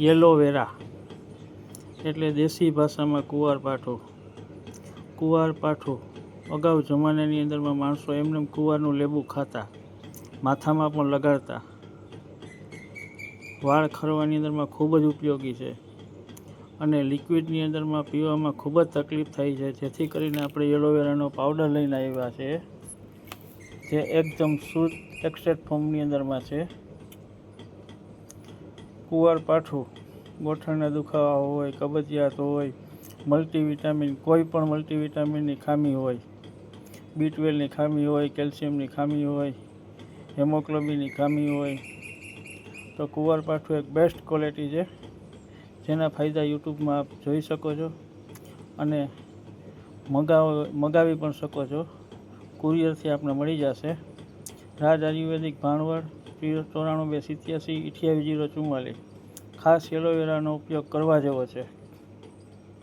Aloe vera એટલે દેશી ભાષામાં કુંવારપાઠું. કુંવારપાઠું અગાઉ જમાનાની અંદરમાં માણસો એમને કુંવારનું લેબુ ખાતા, માથામાં પણ લગાડતા. વાળ ખરવાની અંદરમાં ખૂબ જ ઉપયોગી છે અને લિક્વિડની અંદરમાં પીવામાં ખૂબ જ તકલીફ થાય છે, જેથી કરીને આપણે એલોવેરાનો પાવડર લઈને આવ્યા છે, જે એકદમ શુદ્ધ એક્સ્ટ્રેક્ટ ફોર્મની અંદરમાં છે. કુંવારપાઠું ગોઠણના દુખાવા હોય, કબજિયાત હોય, મલ્ટીવિટામિન, કોઈ પણ મલ્ટીવિટામિનની ખામી હોય, B12ની ખામી હોય, કેલ્શિયમની ખામી હોય, હેમોગ્લોબિનની ખામી હોય, તો કુંવારપાઠું એક બેસ્ટ ક્વોલિટી છે, જેના ફાયદા યુટ્યુબમાં આપ જોઈ શકો છો અને મગાવી પણ શકો છો. કુરિયરથી આપણે મળી જશે. રાજ આયુર્વેદિક, ભાણવડ, 94 287 28 044. ખાસ એલોવેરાનો ઉપયોગ કરવા જેવો છે.